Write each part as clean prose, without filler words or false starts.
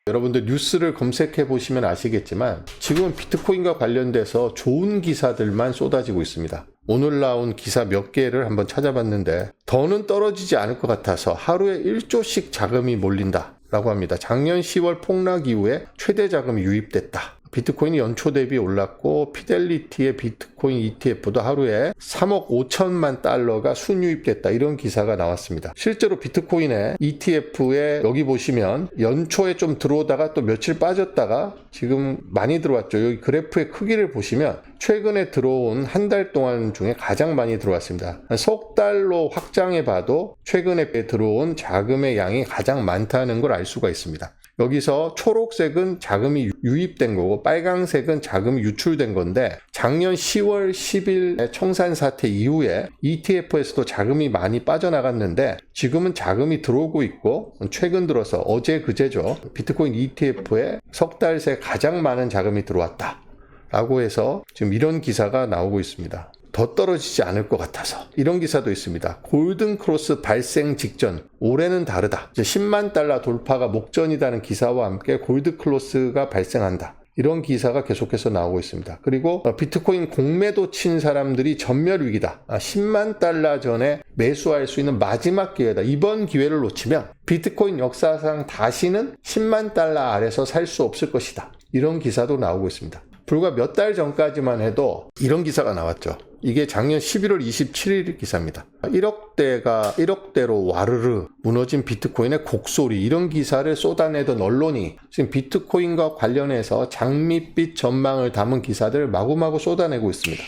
여러분들 뉴스를 검색해 보시면 아시겠지만 지금은 비트코인과 관련돼서 좋은 기사들만 쏟아지고 있습니다. 오늘 나온 기사 몇 개를 한번 찾아봤는데 더는 떨어지지 않을 것 같아서 하루에 1조씩 자금이 몰린다 라고 합니다. 작년 10월 폭락 이후에 최대 자금이 유입됐다. 비트코인이 연초 대비 올랐고 피델리티의 비트코인 ETF도 하루에 3억 5천만 달러가 순유입됐다. 이런 기사가 나왔습니다. 실제로 비트코인의 ETF에 여기 보시면 연초에 좀 들어오다가 또 며칠 빠졌다가 지금 많이 들어왔죠. 여기 그래프의 크기를 보시면 최근에 들어온 한 달 동안 중에 가장 많이 들어왔습니다. 석 달로 확장해 봐도 최근에 들어온 자금의 양이 가장 많다는 걸 알 수가 있습니다. 여기서 초록색은 자금이 유입된 거고 빨강색은 자금이 유출된 건데 작년 10월 10일 청산 사태 이후에 ETF에서도 자금이 많이 빠져나갔는데 지금은 자금이 들어오고 있고 최근 들어서 어제 그제죠. 비트코인 ETF에 석 달 새 가장 많은 자금이 들어왔다 라고 해서 지금 이런 기사가 나오고 있습니다. 더 떨어지지 않을 것 같아서. 이런 기사도 있습니다. 골든 크로스 발생 직전, 올해는 다르다. 이제 10만 달러 돌파가 목전이라는 기사와 함께 골든 크로스가 발생한다. 이런 기사가 계속해서 나오고 있습니다. 그리고 비트코인 공매도 친 사람들이 전멸 위기다. 10만 달러 전에 매수할 수 있는 마지막 기회다. 이번 기회를 놓치면 비트코인 역사상 다시는 10만 달러 아래서 살 수 없을 것이다. 이런 기사도 나오고 있습니다. 불과 몇 달 전까지만 해도 이런 기사가 나왔죠. 이게 작년 11월 27일 기사입니다. 1억대로 와르르 무너진 비트코인의 곡소리, 이런 기사를 쏟아내던 언론이 지금 비트코인과 관련해서 장밋빛 전망을 담은 기사들을 마구마구 쏟아내고 있습니다.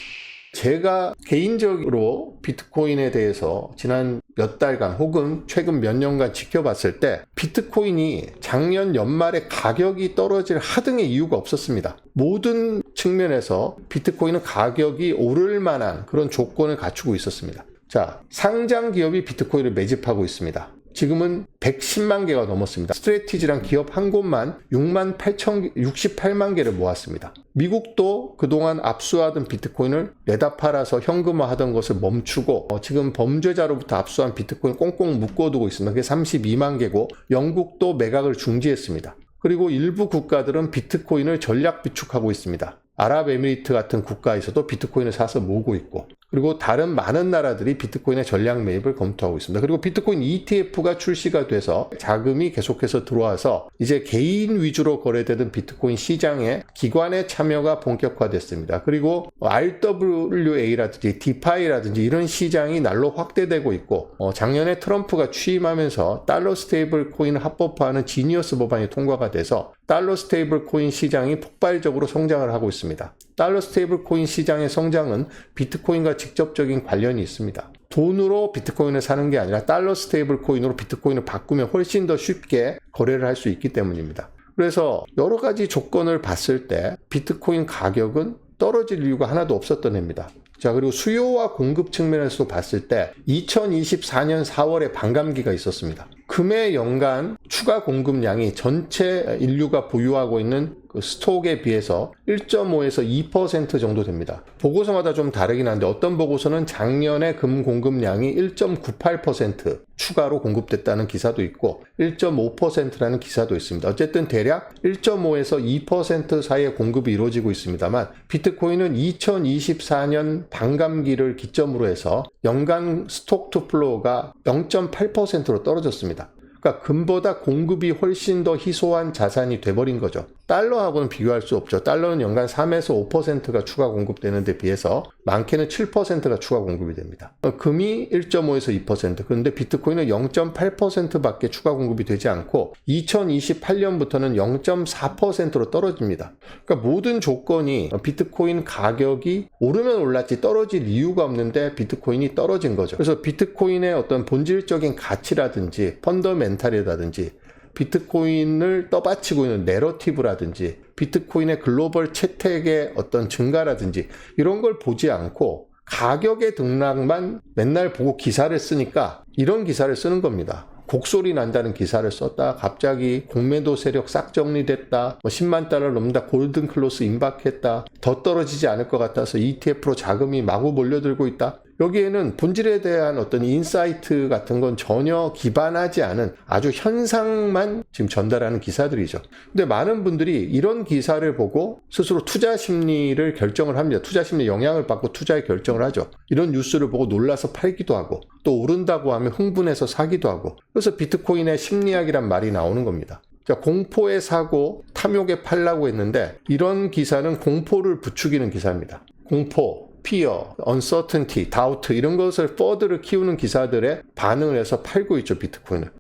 제가 개인적으로 비트코인에 대해서 지난 몇 달간 혹은 최근 몇 년간 지켜봤을 때 비트코인이 작년 연말에 가격이 떨어질 하등의 이유가 없었습니다. 모든 측면에서 비트코인은 가격이 오를 만한 그런 조건을 갖추고 있었습니다. 자, 상장 기업이 비트코인을 매집하고 있습니다. 지금은 110만 개가 넘었습니다. 스트래티지란 기업 한 곳만 68만 개를 모았습니다. 미국도 그동안 압수하던 비트코인을 내다 팔아서 현금화하던 것을 멈추고 지금 범죄자로부터 압수한 비트코인 꽁꽁 묶어두고 있습니다. 그게 32만 개고 영국도 매각을 중지했습니다. 그리고 일부 국가들은 비트코인을 전략 비축하고 있습니다. 아랍에미리트 같은 국가에서도 비트코인을 사서 모으고 있고, 그리고 다른 많은 나라들이 비트코인의 전략 매입을 검토하고 있습니다. 그리고 비트코인 ETF가 출시가 돼서 자금이 계속해서 들어와서 이제 개인 위주로 거래되는 비트코인 시장에 기관의 참여가 본격화됐습니다. 그리고 RWA라든지 디파이라든지 이런 시장이 날로 확대되고 있고, 작년에 트럼프가 취임하면서 달러 스테이블 코인을 합법화하는 지니어스 법안이 통과가 돼서 달러 스테이블 코인 시장이 폭발적으로 성장을 하고 있습니다. 달러 스테이블 코인 시장의 성장은 비트코인과 직접적인 관련이 있습니다. 돈으로 비트코인을 사는 게 아니라 달러 스테이블 코인으로 비트코인을 바꾸면 훨씬 더 쉽게 거래를 할 수 있기 때문입니다. 그래서 여러 가지 조건을 봤을 때 비트코인 가격은 떨어질 이유가 하나도 없었던 해입니다. 자, 그리고 수요와 공급 측면에서도 봤을 때 2024년 4월에 반감기가 있었습니다. 금해 연간 추가 공급량이 전체 인류가 보유하고 있는 그 스톡에 비해서 1.5에서 2% 정도 됩니다. 보고서마다 좀 다르긴 한데 어떤 보고서는 작년에 금 공급량이 1.98% 추가로 공급됐다는 기사도 있고 1.5%라는 기사도 있습니다. 어쨌든 대략 1.5에서 2% 사이의 공급이 이루어지고 있습니다만 비트코인은 2024년 반감기를 기점으로 해서 연간 스톡 투 플로우가 0.8%로 떨어졌습니다. 그러니까 금보다 공급이 훨씬 더 희소한 자산이 돼버린 거죠. 달러하고는 비교할 수 없죠. 달러는 연간 3에서 5%가 추가 공급되는 데 비해서 많게는 7%가 추가 공급이 됩니다. 금이 1.5에서 2%, 그런데 비트코인은 0.8%밖에 추가 공급이 되지 않고 2028년부터는 0.4%로 떨어집니다. 그러니까 모든 조건이 비트코인 가격이 오르면 올랐지 떨어질 이유가 없는데 비트코인이 떨어진 거죠. 그래서 비트코인의 어떤 본질적인 가치라든지 펀더멘탈이라든지 비트코인을 떠받치고 있는 내러티브라든지 비트코인의 글로벌 채택의 어떤 증가라든지 이런 걸 보지 않고 가격의 등락만 맨날 보고 기사를 쓰니까 이런 기사를 쓰는 겁니다. 곡소리 난다는 기사를 썼다. 갑자기 공매도 세력 싹 정리됐다. 10만 달러를 넘는다. 골든 클로스 임박했다. 더 떨어지지 않을 것 같아서 ETF로 자금이 마구 몰려들고 있다. 여기에는 본질에 대한 어떤 인사이트 같은 건 전혀 기반하지 않은 아주 현상만 지금 전달하는 기사들이죠. 근데 많은 분들이 이런 기사를 보고 스스로 투자 심리를 결정을 합니다. 투자 심리 영향을 받고 투자에 결정을 하죠. 이런 뉴스를 보고 놀라서 팔기도 하고 또 오른다고 하면 흥분해서 사기도 하고, 그래서 비트코인의 심리학이란 말이 나오는 겁니다. 자, 공포에 사고 탐욕에 팔라고 했는데 이런 기사는 공포를 부추기는 기사입니다. 공포, fear, uncertainty, doubt 이런 것을 퍼드를 키우는 기사들에 반응을 해서 팔고 있죠, 비트코인을.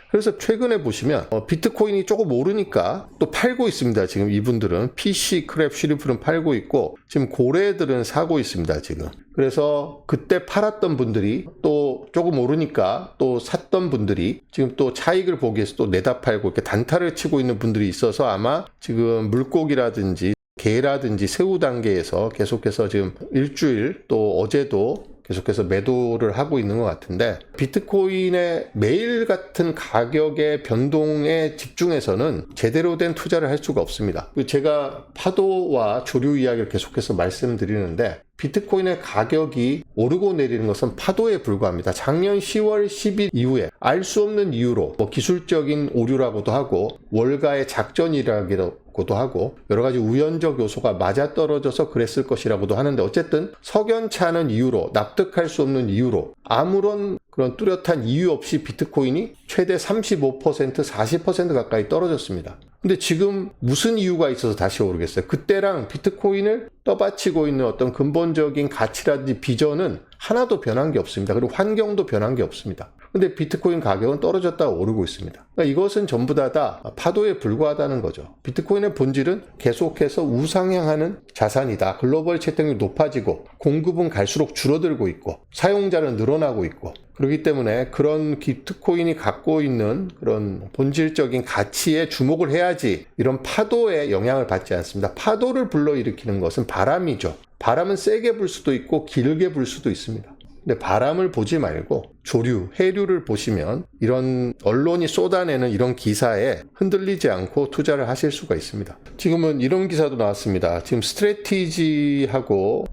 그래서 최근에 보시면 비트코인이 조금 오르니까 또 팔고 있습니다. 지금 이분들은 PC, 크랩, 쉬리프는 팔고 있고 지금 고래들은 사고 있습니다. 지금. 그래서 그때 팔았던 분들이 또 조금 오르니까 또 샀던 분들이 지금 또 차익을 보기 위해서 또 내다 팔고 이렇게 단타를 치고 있는 분들이 있어서 아마 지금 물고기라든지 게라든지 새우 단계에서 계속해서 지금 일주일 또 어제도 계속해서 매도를 하고 있는 것 같은데, 비트코인의 매일 같은 가격의 변동에 집중해서는 제대로 된 투자를 할 수가 없습니다. 제가 파도와 조류 이야기를 계속해서 말씀드리는데 비트코인의 가격이 오르고 내리는 것은 파도에 불과합니다. 작년 10월 10일 이후에 알 수 없는 이유로 기술적인 오류라고도 하고 월가의 작전이라고도 하고 여러 가지 우연적 요소가 맞아떨어져서 그랬을 것이라고도 하는데, 어쨌든 석연치 않은 이유로, 납득할 수 없는 이유로 아무런 그런 뚜렷한 이유 없이 비트코인이 최대 35%, 40% 가까이 떨어졌습니다. 근데 지금 무슨 이유가 있어서 다시 오르겠어요? 그때랑 비트코인을 떠받치고 있는 어떤 근본적인 가치라든지 비전은 하나도 변한 게 없습니다. 그리고 환경도 변한 게 없습니다. 근데 비트코인 가격은 떨어졌다가 오르고 있습니다. 그러니까 이것은 전부 다 파도에 불과하다는 거죠. 비트코인의 본질은 계속해서 우상향하는 자산이다. 글로벌 채택률이 높아지고 공급은 갈수록 줄어들고 있고 사용자는 늘어나고 있고, 그렇기 때문에 그런 비트코인이 갖고 있는 그런 본질적인 가치에 주목을 해야지 이런 파도에 영향을 받지 않습니다. 파도를 불러일으키는 것은 바람이죠. 바람은 세게 불 수도 있고 길게 불 수도 있습니다. 근데 바람을 보지 말고 조류, 해류를 보시면 이런 언론이 쏟아내는 이런 기사에 흔들리지 않고 투자를 하실 수가 있습니다. 지금은 이런 기사도 나왔습니다. 지금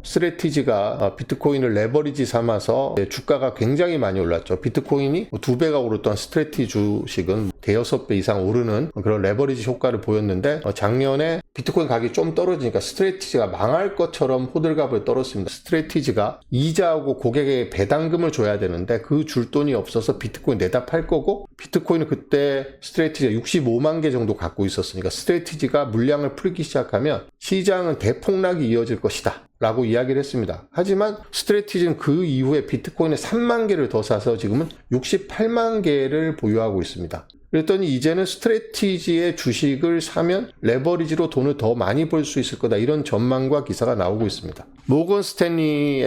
스트래티지가 비트코인을 레버리지 삼아서 주가가 굉장히 많이 올랐죠. 비트코인이 2배가 오르던 스트래티지 주식은 대여섯 배 이상 오르는 그런 레버리지 효과를 보였는데 작년에 비트코인 가격이 좀 떨어지니까 스트래티지가 망할 것처럼 호들갑을 떨었습니다. 스트래티지가 이자하고 고객에게 배당금을 줘야 되는데 그 줄 돈이 없어서 비트코인 내다 팔 거고, 비트코인은 그때 스트래티지가 65만 개 정도 갖고 있었으니까 스트래티지가 물량을 풀기 시작하면 시장은 대폭락이 이어질 것이다 라고 이야기를 했습니다. 하지만 스트래티지는 그 이후에 비트코인에 3만 개를 더 사서 지금은 68만 개를 보유하고 있습니다. 그랬더니 이제는 스트래티지의 주식을 사면 레버리지로 돈을 더 많이 벌 수 있을 거다, 이런 전망과 기사가 나오고 있습니다. 모건 스탠리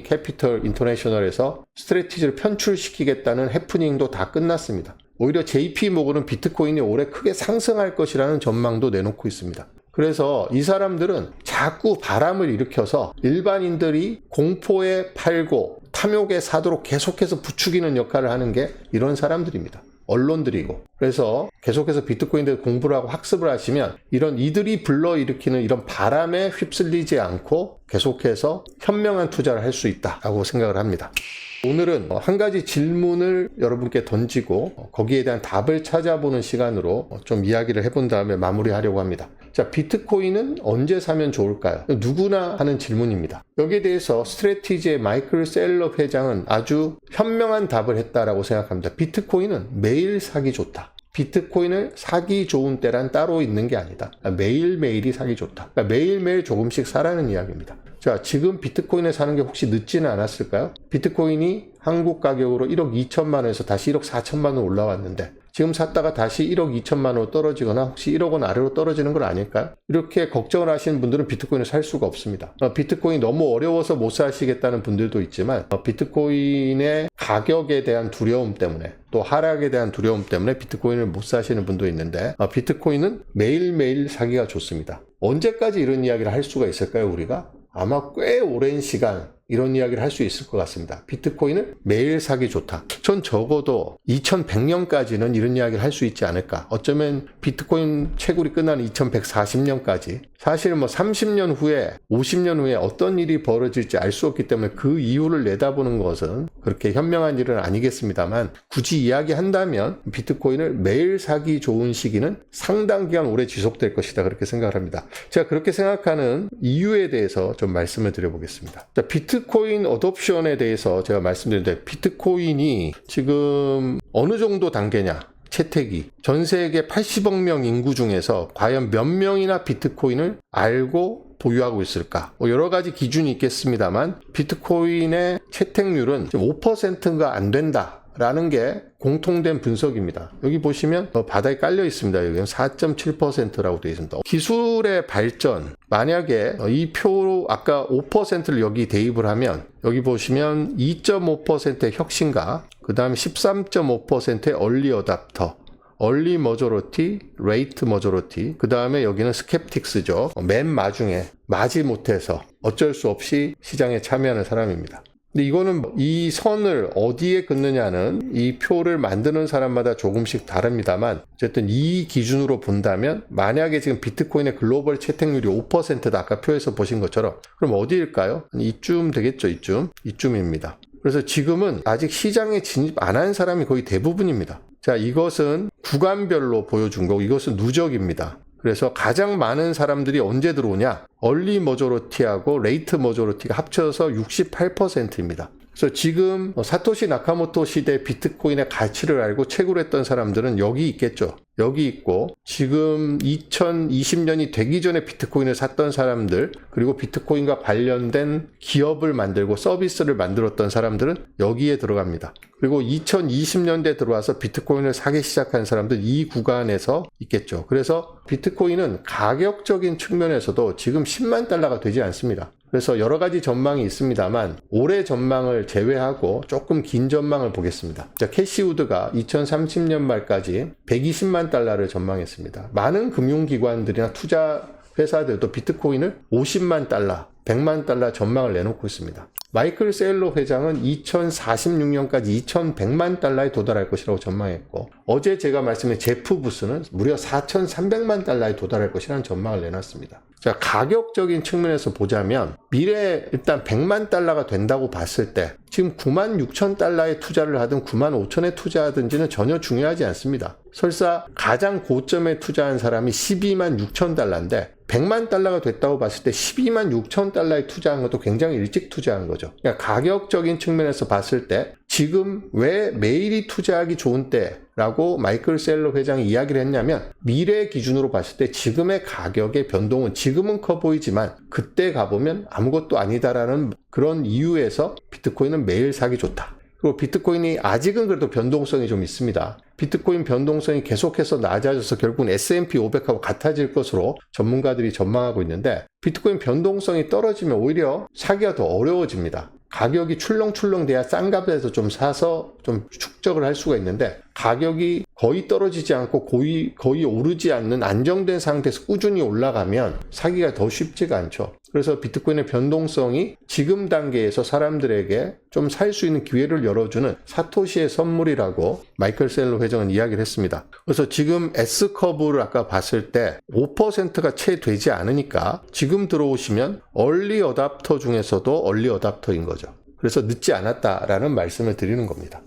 캐피털 인터내셔널에서 스트래티지를 편출시키겠다는 해프닝도 다 끝났습니다. 오히려 JP 모건은 비트코인이 올해 크게 상승할 것이라는 전망도 내놓고 있습니다. 그래서 이 사람들은 자꾸 바람을 일으켜서 일반인들이 공포에 팔고 탐욕에 사도록 계속해서 부추기는 역할을 하는 게 이런 사람들입니다. 언론들이고. 그래서 계속해서 비트코인에 대해 공부를 하고 학습을 하시면 이들이 불러일으키는 이런 바람에 휩쓸리지 않고 계속해서 현명한 투자를 할 수 있다고 생각을 합니다. 오늘은 한 가지 질문을 여러분께 던지고 거기에 대한 답을 찾아보는 시간으로 좀 이야기를 해본 다음에 마무리하려고 합니다. 자, 비트코인은 언제 사면 좋을까요? 누구나 하는 질문입니다. 여기에 대해서 스트래티지의 마이클 셀럽 회장은 아주 현명한 답을 했다라고 생각합니다. 비트코인은 매일 사기 좋다. 비트코인을 사기 좋은 때란 따로 있는 게 아니다. 매일매일이 사기 좋다. 그러니까 매일매일 조금씩 사라는 이야기입니다. 자, 지금 비트코인을 사는 게 혹시 늦지는 않았을까요? 비트코인이 한국 가격으로 1억 2천만 원에서 다시 1억 4천만 원 올라왔는데 지금 샀다가 다시 1억 2천만 원 떨어지거나 혹시 1억 원 아래로 떨어지는 건 아닐까요? 이렇게 걱정을 하시는 분들은 비트코인을 살 수가 없습니다. 비트코인이 너무 어려워서 못 사시겠다는 분들도 있지만 비트코인의 가격에 대한 두려움 때문에 또 하락에 대한 두려움 때문에 비트코인을 못 사시는 분도 있는데 비트코인은 매일매일 사기가 좋습니다. 언제까지 이런 이야기를 할 수가 있을까요, 우리가? 아마 꽤 오랜 시간 이런 이야기를 할 수 있을 것 같습니다. 비트코인을 매일 사기 좋다. 전 적어도 2100년까지는 이런 이야기를 할 수 있지 않을까. 어쩌면 비트코인 채굴이 끝나는 2140년까지 사실 30년 후에 50년 후에 어떤 일이 벌어질지 알 수 없기 때문에 그 이유를 내다보는 것은 그렇게 현명한 일은 아니겠습니다만 굳이 이야기한다면 비트코인을 매일 사기 좋은 시기는 상당 기간 오래 지속될 것이다 그렇게 생각을 합니다. 제가 그렇게 생각하는 이유에 대해서 좀 말씀을 드려보겠습니다. 자, 비트코인 어뎁션에 대해서 제가 말씀드렸는데 비트코인이 지금 어느 정도 단계냐 채택이 전 세계 80억 명 인구 중에서 과연 몇 명이나 비트코인을 알고 보유하고 있을까? 여러 가지 기준이 있겠습니다만 비트코인의 채택률은 5%가 안 된다라는 게 공통된 분석입니다. 여기 보시면 바닥에 깔려 있습니다. 여기는 4.7%라고 되어 있습니다. 기술의 발전, 만약에 이 표 아까 5%를 여기 대입을 하면 여기 보시면 2.5%의 혁신가, 그 다음에 13.5%의 얼리 어답터, 얼리 머저리티, 레이트 머저리티, 그 다음에 여기는 스캡틱스죠. 맨 마중에 마지 못해서 어쩔 수 없이 시장에 참여하는 사람입니다. 근데 이거는 이 선을 어디에 긋느냐는 이 표를 만드는 사람마다 조금씩 다릅니다만 어쨌든 이 기준으로 본다면 만약에 지금 비트코인의 글로벌 채택률이 5%다 아까 표에서 보신 것처럼 그럼 어디일까요? 이쯤 되겠죠. 이쯤입니다. 그래서 지금은 아직 시장에 진입 안 한 사람이 거의 대부분입니다. 자, 이것은 구간별로 보여준 거고 이것은 누적입니다. 그래서 가장 많은 사람들이 언제 들어오냐? 얼리 머저리티하고 레이트 머저리티가 합쳐서 68%입니다. 그래서 지금 사토시 나카모토 시대 비트코인의 가치를 알고 채굴했던 사람들은 여기 있겠죠. 여기 있고 지금 2020년이 되기 전에 비트코인을 샀던 사람들 그리고 비트코인과 관련된 기업을 만들고 서비스를 만들었던 사람들은 여기에 들어갑니다. 그리고 2020년대에 들어와서 비트코인을 사기 시작한 사람들 이 구간에서 있겠죠. 그래서 비트코인은 가격적인 측면에서도 지금 10만 달러가 되지 않습니다. 그래서 여러 가지 전망이 있습니다만 올해 전망을 제외하고 조금 긴 전망을 보겠습니다. 자, 캐시 우드가 2030년 말까지 120만 달러를 전망했습니다. 많은 금융기관들이나 투자 회사들도 비트코인을 50만 달러, 100만 달러 전망을 내놓고 있습니다. 마이클 셀러 회장은 2046년까지 2100만 달러에 도달할 것이라고 전망했고 어제 제가 말씀드린 제프 부스는 무려 4300만 달러에 도달할 것이라는 전망을 내놨습니다. 자, 가격적인 측면에서 보자면 미래에 일단 100만 달러가 된다고 봤을 때 지금 9만 6천 달러에 투자를 하든 9만 5천에 투자하든지는 전혀 중요하지 않습니다. 설사 가장 고점에 투자한 사람이 12만 6천 달러인데 100만 달러가 됐다고 봤을 때 12만 6천 달러에 투자한 것도 굉장히 일찍 투자한 거죠. 그러니까 가격적인 측면에서 봤을 때 지금 왜 매일이 투자하기 좋은 때라고 마이클 셀러 회장이 이야기를 했냐면 미래 기준으로 봤을 때 지금의 가격의 변동은 지금은 커 보이지만 그때 가보면 아무것도 아니다라는 그런 이유에서 비트코인은 매일 사기 좋다. 그리고 비트코인이 아직은 그래도 변동성이 좀 있습니다. 비트코인 변동성이 계속해서 낮아져서 결국은 S&P 500하고 같아질 것으로 전문가들이 전망하고 있는데 비트코인 변동성이 떨어지면 오히려 사기가 더 어려워집니다. 가격이 출렁출렁 돼야 싼 값에서 좀 사서 좀 축적을 할 수가 있는데 가격이 거의 떨어지지 않고 거의 오르지 않는 안정된 상태에서 꾸준히 올라가면 사기가 더 쉽지가 않죠. 그래서 비트코인의 변동성이 지금 단계에서 사람들에게 좀 살 수 있는 기회를 열어주는 사토시의 선물이라고 마이클 셀러 회장은 이야기를 했습니다. 그래서 지금 S커브를 아까 봤을 때 5%가 채 되지 않으니까 지금 들어오시면 얼리 어답터 중에서도 얼리 어답터인 거죠. 그래서 늦지 않았다라는 말씀을 드리는 겁니다.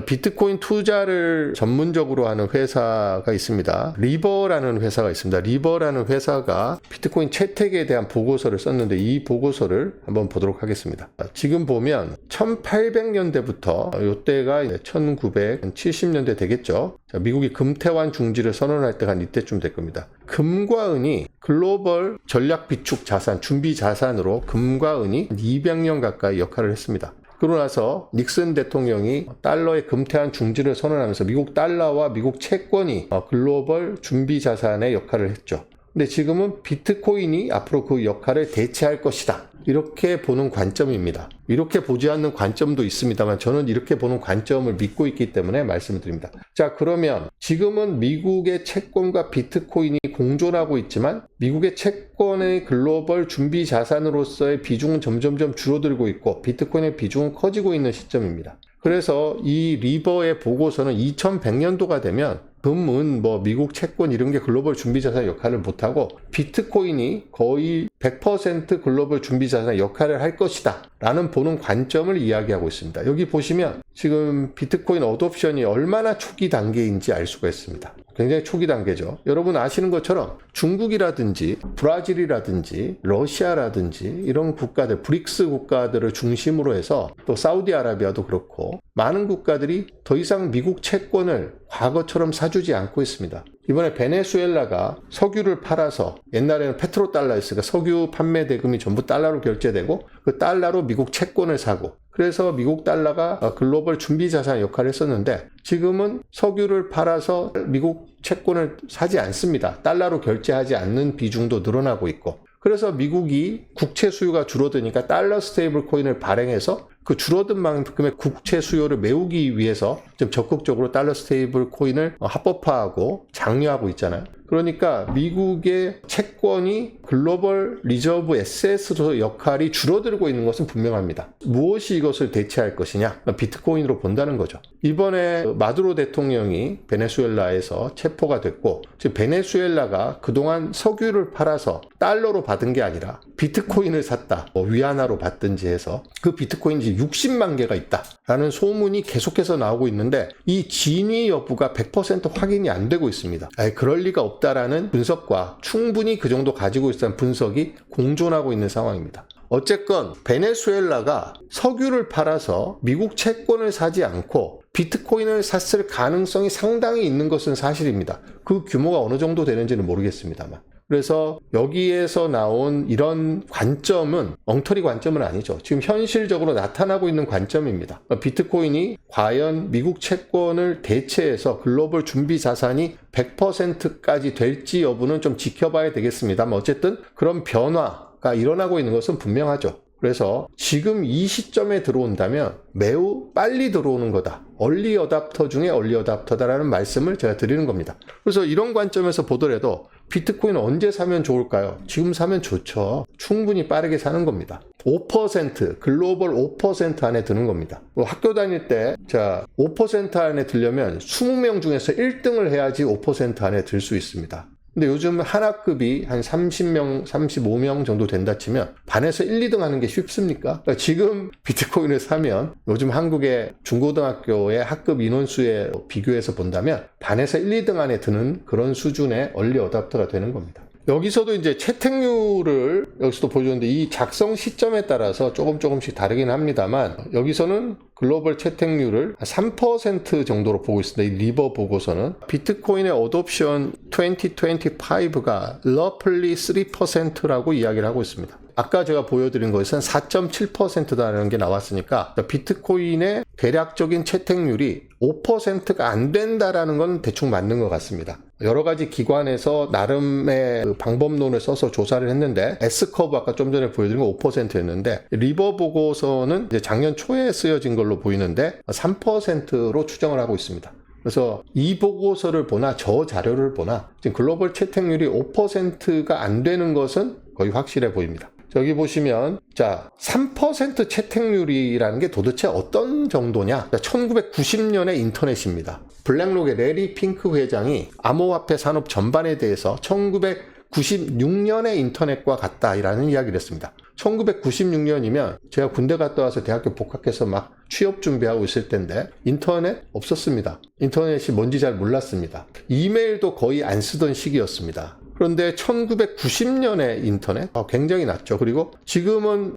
비트코인 투자를 전문적으로 하는 회사가 있습니다. 리버라는 회사가 있습니다. 리버라는 회사가 비트코인 채택에 대한 보고서를 썼는데 이 보고서를 한번 보도록 하겠습니다. 지금 보면 1800년대부터 이때가 1970년대 되겠죠. 미국이 금태환 중지를 선언할 때가 한 이때쯤 될 겁니다. 금과 은이 글로벌 전략 비축 자산, 준비 자산으로 금과 은이 200년 가까이 역할을 했습니다. 그러고 나서 닉슨 대통령이 달러의 금태환 중지를 선언하면서 미국 달러와 미국 채권이 글로벌 준비 자산의 역할을 했죠. 근데 지금은 비트코인이 앞으로 그 역할을 대체할 것이다. 이렇게 보는 관점입니다. 이렇게 보지 않는 관점도 있습니다만 저는 이렇게 보는 관점을 믿고 있기 때문에 말씀을 드립니다. 자, 그러면 지금은 미국의 채권과 비트코인이 공존하고 있지만 미국의 채권의 글로벌 준비 자산으로서의 비중은 점점점 줄어들고 있고 비트코인의 비중은 커지고 있는 시점입니다. 그래서 이 리버의 보고서는 2100년도가 되면 금은 미국 채권 이런 게 글로벌 준비자산 역할을 못하고 비트코인이 거의 100% 글로벌 준비자산 역할을 할 것이다 라는 보는 관점을 이야기하고 있습니다. 여기 보시면 지금 비트코인 어뎨션이 얼마나 초기 단계인지 알 수가 있습니다. 굉장히 초기 단계죠. 여러분 아시는 것처럼 중국이라든지 브라질이라든지 러시아라든지 이런 국가들, 브릭스 국가들을 중심으로 해서 또 사우디아라비아도 그렇고 많은 국가들이 더 이상 미국 채권을 과거처럼 사주지 않고 있습니다. 이번에 베네수엘라가 석유를 팔아서 옛날에는 페트로달러였으니까 석유 판매 대금이 전부 달러로 결제되고 그 달러로 미국 채권을 사고 그래서 미국 달러가 글로벌 준비자산 역할을 했었는데 지금은 석유를 팔아서 미국 채권을 사지 않습니다. 달러로 결제하지 않는 비중도 늘어나고 있고 그래서 미국이 국채 수요가 줄어드니까 달러 스테이블 코인을 발행해서 그 줄어든 만큼의 국채 수요를 메우기 위해서 좀 적극적으로 달러 스테이블 코인을 합법화하고 장려하고 있잖아요. 그러니까 미국의 채권이 글로벌 리저브 에셋으로 역할이 줄어들고 있는 것은 분명합니다. 무엇이 이것을 대체할 것이냐? 비트코인으로 본다는 거죠. 이번에 마두로 대통령이 베네수엘라에서 체포가 됐고 지금 베네수엘라가 그동안 석유를 팔아서 달러로 받은 게 아니라 비트코인을 샀다. 위안화로 받든지 해서 그 비트코인이 60만 개가 있다라는 소문이 계속해서 나오고 있는데 이 진위 여부가 100% 확인이 안 되고 있습니다. 그럴 리가 없다라는 분석과 충분히 그 정도 가지고 있다는 분석이 공존하고 있는 상황입니다. 어쨌건 베네수엘라가 석유를 팔아서 미국 채권을 사지 않고 비트코인을 샀을 가능성이 상당히 있는 것은 사실입니다. 그 규모가 어느 정도 되는지는 모르겠습니다만. 그래서 여기에서 나온 이런 관점은 엉터리 관점은 아니죠. 지금 현실적으로 나타나고 있는 관점입니다. 비트코인이 과연 미국 채권을 대체해서 글로벌 준비 자산이 100%까지 될지 여부는 좀 지켜봐야 되겠습니다만 어쨌든 그런 변화가 일어나고 있는 것은 분명하죠. 그래서 지금 이 시점에 들어온다면 매우 빨리 들어오는 거다. 얼리 어답터 중에 얼리 어답터다라는 말씀을 제가 드리는 겁니다. 그래서 이런 관점에서 보더라도 비트코인 언제 사면 좋을까요? 지금 사면 좋죠. 충분히 빠르게 사는 겁니다. 5% 글로벌 5% 안에 드는 겁니다. 학교 다닐 때 5% 안에 들려면 20명 중에서 1등을 해야지 5% 안에 들 수 있습니다. 근데 요즘 한 학급이 한 30명, 35명 정도 된다 치면 반에서 1, 2등 하는 게 쉽습니까? 그러니까 지금 비트코인을 사면 요즘 한국의 중고등학교의 학급 인원수에 비교해서 본다면 반에서 1, 2등 안에 드는 그런 수준의 얼리 어답터가 되는 겁니다. 여기서도 이제 채택률을 여기서도 보여줬는데 이 작성 시점에 따라서 조금씩 다르긴 합니다만 여기서는 글로벌 채택률을 3% 정도로 보고 있습니다. 이 리버 보고서는 비트코인의 어뎨션 2025가 roughly 3%라고 이야기를 하고 있습니다. 아까 제가 보여드린 것은 4.7%다라는 게 나왔으니까 비트코인의 대략적인 채택률이 5%가 안 된다라는 건 대충 맞는 것 같습니다. 여러 가지 기관에서 나름의 그 방법론을 써서 조사를 했는데 S커브 아까 좀 전에 보여드린 건 5%였는데 리버 보고서는 이제 작년 초에 쓰여진 걸로 보이는데 3%로 추정을 하고 있습니다. 그래서 이 보고서를 보나 저 자료를 보나 지금 글로벌 채택률이 5%가 안 되는 것은 거의 확실해 보입니다. 저기 보시면 3% 채택률이라는 게 도대체 어떤 정도냐? 1990년의 인터넷입니다. 블랙록의 레리 핑크 회장이 암호화폐 산업 전반에 대해서 1996년의 인터넷과 같다라는 이야기를 했습니다. 1996년이면 제가 군대 갔다 와서 대학교 복학해서 막 취업 준비하고 있을 때인데 인터넷 없었습니다. 인터넷이 뭔지 잘 몰랐습니다. 이메일도 거의 안 쓰던 시기였습니다. 그런데 1990년의 인터넷 굉장히 낮죠. 그리고 지금은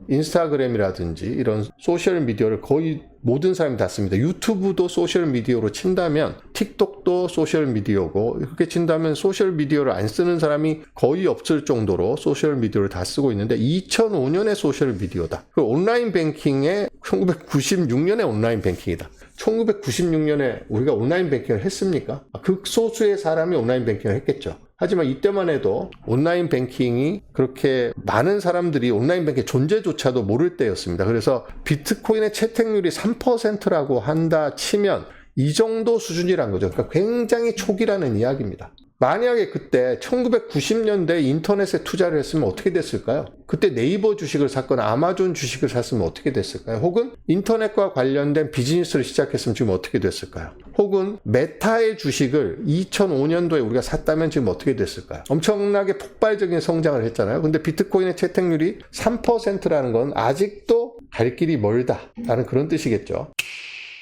인스타그램이라든지 이런 소셜 미디어를 거의 모든 사람이 다 씁니다. 유튜브도 소셜 미디어로 친다면 틱톡도 소셜 미디어고 그렇게 친다면 소셜 미디어를 안 쓰는 사람이 거의 없을 정도로 소셜 미디어를 다 쓰고 있는데 2005년의 소셜 미디어다. 그 온라인 뱅킹의 1996년의 온라인 뱅킹이다. 1996년에 우리가 온라인 뱅킹을 했습니까? 극소수의 사람이 온라인 뱅킹을 했겠죠. 하지만 이때만 해도 온라인 뱅킹이 그렇게 많은 사람들이 온라인 뱅킹 존재조차도 모를 때였습니다. 그래서 비트코인의 채택률이 3%라고 한다 치면 이 정도 수준이란 거죠. 그러니까 굉장히 초기라는 이야기입니다. 만약에 그때 1990년대 인터넷에 투자를 했으면 어떻게 됐을까요? 그때 네이버 주식을 샀거나 아마존 주식을 샀으면 어떻게 됐을까요? 혹은 인터넷과 관련된 비즈니스를 시작했으면 지금 어떻게 됐을까요? 혹은 메타의 주식을 2005년도에 우리가 샀다면 지금 어떻게 됐을까요? 엄청나게 폭발적인 성장을 했잖아요. 근데 비트코인의 채택률이 3%라는 건 아직도 갈 길이 멀다라는 그런 뜻이겠죠.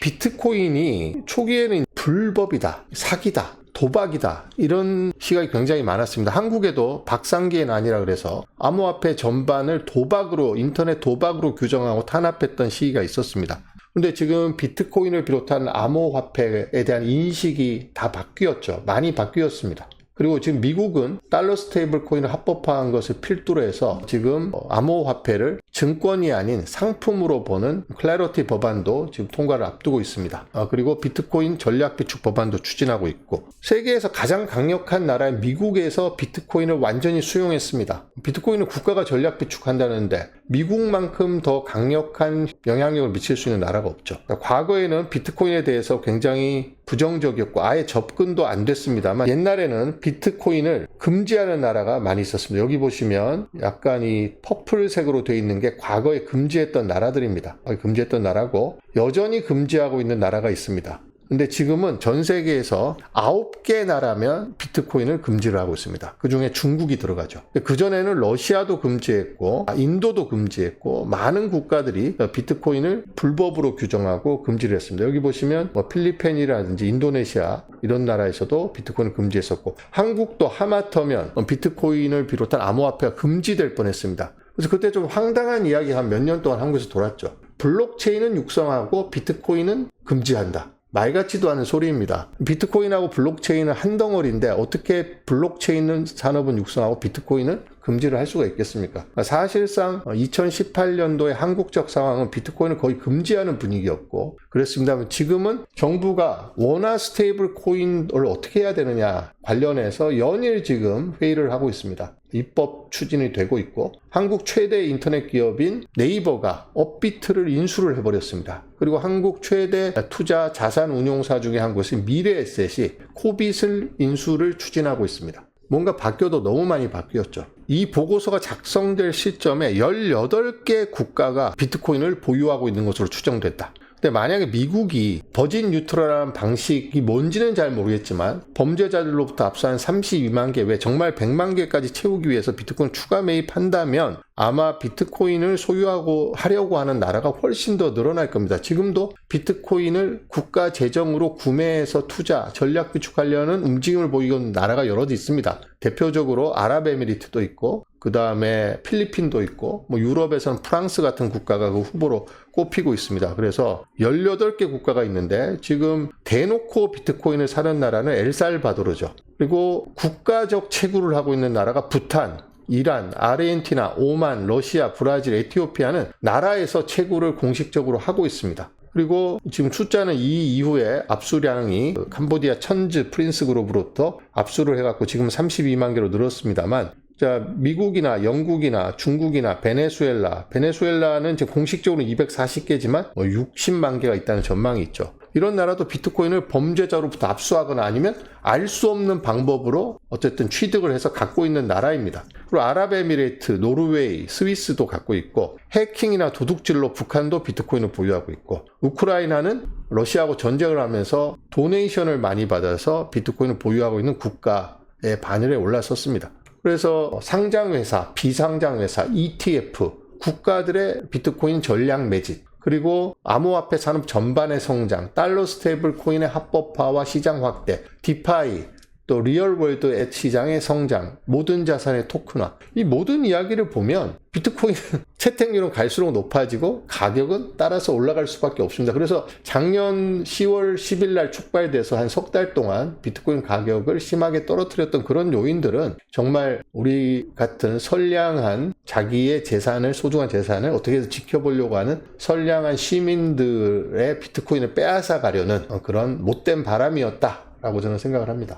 비트코인이 초기에는 불법이다, 사기다, 도박이다 이런 시각이 굉장히 많았습니다. 한국에도 박상기엔 아니라 그래서 암호화폐 전반을 도박으로 인터넷 도박으로 규정하고 탄압했던 시기가 있었습니다. 근데 지금 비트코인을 비롯한 암호화폐에 대한 인식이 다 바뀌었죠. 많이 바뀌었습니다. 그리고 지금 미국은 달러 스테이블 코인을 합법화한 것을 필두로 해서 지금 암호화폐를 증권이 아닌 상품으로 보는 클래러티 법안도 지금 통과를 앞두고 있습니다. 그리고 비트코인 전략비축 법안도 추진하고 있고 세계에서 가장 강력한 나라인 미국에서 비트코인을 완전히 수용했습니다. 비트코인을 국가가 전략비축한다는데 미국만큼 더 강력한 영향력을 미칠 수 있는 나라가 없죠. 과거에는 비트코인에 대해서 굉장히 부정적이었고 아예 접근도 안 됐습니다만 옛날에는 비트코인을 금지하는 나라가 많이 있었습니다. 여기 보시면 약간 이 퍼플색으로 되어 있는 게 과거에 금지했던 나라들입니다. 금지했던 나라고 여전히 금지하고 있는 나라가 있습니다. 근데 지금은 전 세계에서 9개 나라면 비트코인을 금지를 하고 있습니다. 그 중에 중국이 들어가죠. 그전에는 러시아도 금지했고 인도도 금지했고 많은 국가들이 비트코인을 불법으로 규정하고 금지를 했습니다. 여기 보시면 필리핀이라든지 인도네시아 이런 나라에서도 비트코인을 금지했었고 한국도 하마터면 비트코인을 비롯한 암호화폐가 금지될 뻔했습니다. 그래서 그때 좀 황당한 이야기 한 몇 년 동안 한국에서 돌았죠. 블록체인은 육성하고 비트코인은 금지한다. 말 같지도 않은 소리입니다. 비트코인하고 블록체인은 한 덩어리인데 어떻게 블록체인 산업은 육성하고 비트코인은 금지를 할 수가 있겠습니까? 사실상 2018년도의 한국적 상황은 비트코인을 거의 금지하는 분위기였고 그랬습니다만 지금은 정부가 원화 스테이블 코인을 어떻게 해야 되느냐 관련해서 연일 지금 회의를 하고 있습니다. 입법 추진이 되고 있고 한국 최대 인터넷 기업인 네이버가 업비트를 인수를 해버렸습니다. 그리고 한국 최대 투자 자산 운용사 중에 한 곳인 미래에셋이 코빗을 인수를 추진하고 있습니다. 뭔가 바뀌어도 너무 많이 바뀌었죠. 이 보고서가 작성될 시점에 18개 국가가 비트코인을 보유하고 있는 것으로 추정됐다. 근데 만약에 미국이 버진 뉴트럴한 방식이 뭔지는 잘 모르겠지만 범죄자들로부터 압수한 32만 개 외 정말 100만 개까지 채우기 위해서 비트코인 추가 매입한다면 아마 비트코인을 소유하고 하려고 하는 나라가 훨씬 더 늘어날 겁니다. 지금도 비트코인을 국가 재정으로 구매해서 투자, 전략 비축하려는 움직임을 보이는 나라가 여럿 있습니다. 대표적으로 아랍에미리트도 있고 그 다음에 필리핀도 있고 유럽에서는 프랑스 같은 국가가 그 후보로 꼽히고 있습니다. 그래서 18개 국가가 있는데 지금 대놓고 비트코인을 사는 나라는 엘살바도르죠. 그리고 국가적 채굴을 하고 있는 나라가 부탄, 이란, 아르헨티나, 오만, 러시아, 브라질, 에티오피아는 나라에서 채굴을 공식적으로 하고 있습니다. 그리고 지금 숫자는 이 이후에 압수량이 캄보디아 천즈 프린스 그룹으로부터 압수를 해갖고 지금 32만 개로 늘었습니다만 자, 미국이나 영국이나 중국이나 베네수엘라는 지금 공식적으로 240개지만 60만 개가 있다는 전망이 있죠. 이런 나라도 비트코인을 범죄자로부터 압수하거나 아니면 알 수 없는 방법으로 어쨌든 취득을 해서 갖고 있는 나라입니다. 그리고 아랍에미레이트, 노르웨이, 스위스도 갖고 있고 해킹이나 도둑질로 북한도 비트코인을 보유하고 있고 우크라이나는 러시아하고 전쟁을 하면서 도네이션을 많이 받아서 비트코인을 보유하고 있는 국가의 반열에 올라섰습니다. 그래서 상장회사, 비상장회사, ETF, 국가들의 비트코인 전략 매집, 그리고 암호화폐 산업 전반의 성장, 달러 스테이블 코인의 합법화와 시장 확대, 디파이, 또 리얼월드 시장의 성장, 모든 자산의 토큰화, 이 모든 이야기를 보면 비트코인 채택률은 갈수록 높아지고 가격은 따라서 올라갈 수밖에 없습니다. 그래서 작년 10월 10일 날 촉발돼서 한 석 달 동안 비트코인 가격을 심하게 떨어뜨렸던 그런 요인들은 정말 우리 같은 선량한 자기의 재산을, 소중한 재산을 어떻게 해서 지켜보려고 하는 선량한 시민들의 비트코인을 빼앗아 가려는 그런 못된 바람이었다라고 저는 생각을 합니다.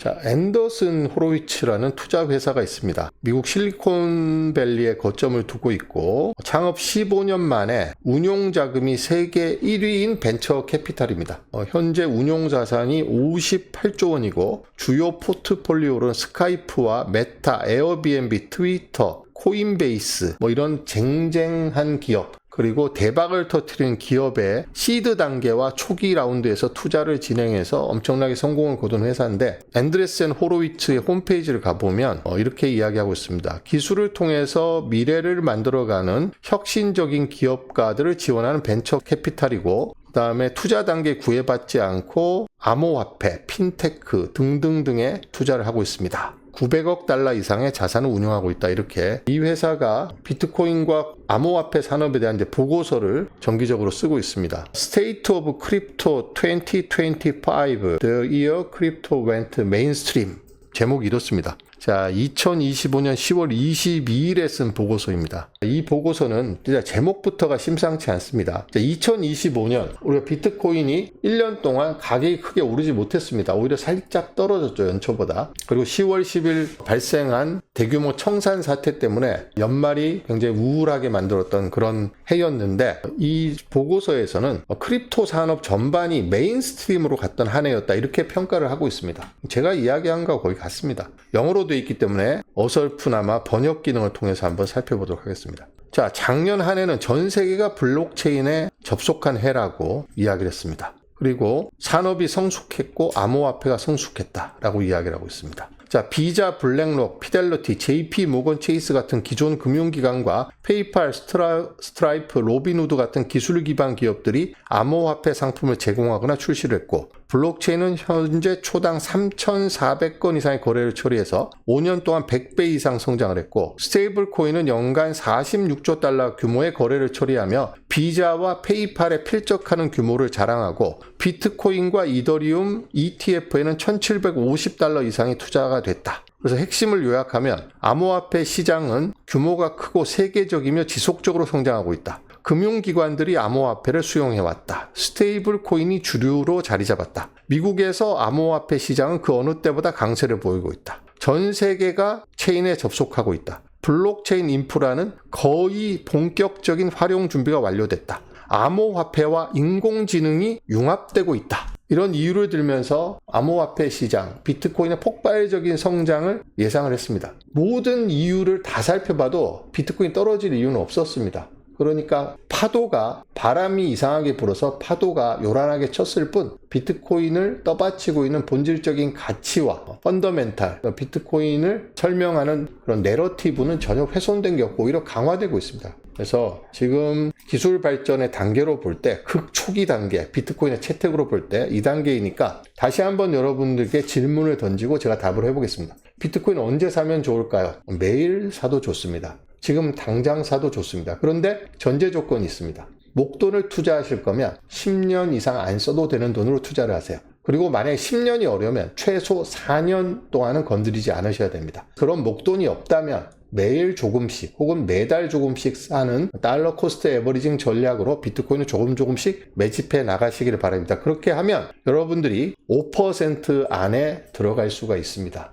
자, 앤더슨 호로위츠라는 투자 회사가 있습니다. 미국 실리콘밸리에 거점을 두고 있고 창업 15년 만에 운용 자금이 세계 1위인 벤처 캐피탈입니다. 현재 운용 자산이 58조 원이고 주요 포트폴리오로는 스카이프와 메타, 에어비앤비, 트위터, 코인베이스 이런 쟁쟁한 기업, 그리고 대박을 터뜨린 기업의 시드 단계와 초기 라운드에서 투자를 진행해서 엄청나게 성공을 거둔 회사인데, 앤드레센 호로위츠의 홈페이지를 가보면 이렇게 이야기하고 있습니다. 기술을 통해서 미래를 만들어가는 혁신적인 기업가들을 지원하는 벤처 캐피탈이고, 그 다음에 투자 단계 구애받지 않고 암호화폐, 핀테크 등등등에 투자를 하고 있습니다. 900억 달러 이상의 자산을 운용하고 있다. 이렇게 이 회사가 비트코인과 암호화폐 산업에 대한 보고서를 정기적으로 쓰고 있습니다. State of Crypto 2025, The Year Crypto Went Mainstream. 제목이 이렇습니다. 자, 2025년 10월 22일에 쓴 보고서입니다. 이 보고서는 진짜 제목부터가 심상치 않습니다. 2025년 우리가 비트코인이 1년 동안 가격이 크게 오르지 못했습니다. 오히려 살짝 떨어졌죠, 연초보다. 그리고 10월 10일 발생한 대규모 청산 사태 때문에 연말이 굉장히 우울하게 만들었던 그런 해였는데, 이 보고서에서는 크립토 산업 전반이 메인스트림으로 갔던 한 해였다, 이렇게 평가를 하고 있습니다. 제가 이야기한 거와 거의 같습니다. 영어로 되어 있기 때문에 어설프나마 번역 기능을 통해서 한번 살펴보도록 하겠습니다. 자, 작년 한 해는 전 세계가 블록체인에 접속한 해라고 이야기를 했습니다. 그리고 산업이 성숙했고 암호화폐가 성숙했다라고 이야기를 하고 있습니다. 자, 비자, 블랙록, 피델리티, JP 모건 체이스 같은 기존 금융기관과 페이팔, 스트라이프, 로빈후드 같은 기술 기반 기업들이 암호화폐 상품을 제공하거나 출시를 했고, 블록체인은 현재 초당 3,400건 이상의 거래를 처리해서 5년 동안 100배 이상 성장을 했고, 스테이블 코인은 연간 46조 달러 규모의 거래를 처리하며 비자와 페이팔에 필적하는 규모를 자랑하고, 비트코인과 이더리움 ETF에는 1,750달러 이상이 투자가 됐다. 그래서 핵심을 요약하면 암호화폐 시장은 규모가 크고 세계적이며 지속적으로 성장하고 있다. 금융기관들이 암호화폐를 수용해왔다. 스테이블 코인이 주류로 자리 잡았다. 미국에서 암호화폐 시장은 그 어느 때보다 강세를 보이고 있다. 전 세계가 체인에 접속하고 있다. 블록체인 인프라는 거의 본격적인 활용 준비가 완료됐다. 암호화폐와 인공지능이 융합되고 있다. 이런 이유를 들면서 암호화폐 시장, 비트코인의 폭발적인 성장을 예상을 했습니다. 모든 이유를 다 살펴봐도 비트코인 떨어질 이유는 없었습니다. 그러니까 파도가, 바람이 이상하게 불어서 파도가 요란하게 쳤을 뿐 비트코인을 떠받치고 있는 본질적인 가치와 펀더멘탈, 비트코인을 설명하는 그런 내러티브는 전혀 훼손된 게 없고 오히려 강화되고 있습니다. 그래서 지금 기술 발전의 단계로 볼 때, 극초기 단계, 비트코인의 채택으로 볼 때 이 단계이니까 다시 한번 여러분들께 질문을 던지고 제가 답을 해보겠습니다. 비트코인 언제 사면 좋을까요? 매일 사도 좋습니다. 지금 당장 사도 좋습니다. 그런데 전제 조건이 있습니다. 목돈을 투자하실 거면 10년 이상 안 써도 되는 돈으로 투자를 하세요. 그리고 만약에 10년이 어려우면 최소 4년 동안은 건드리지 않으셔야 됩니다. 그런 목돈이 없다면 매일 조금씩 혹은 매달 조금씩 사는 달러 코스트 에버리징 전략으로 비트코인을 조금씩 매집해 나가시기를 바랍니다. 그렇게 하면 여러분들이 5% 안에 들어갈 수가 있습니다.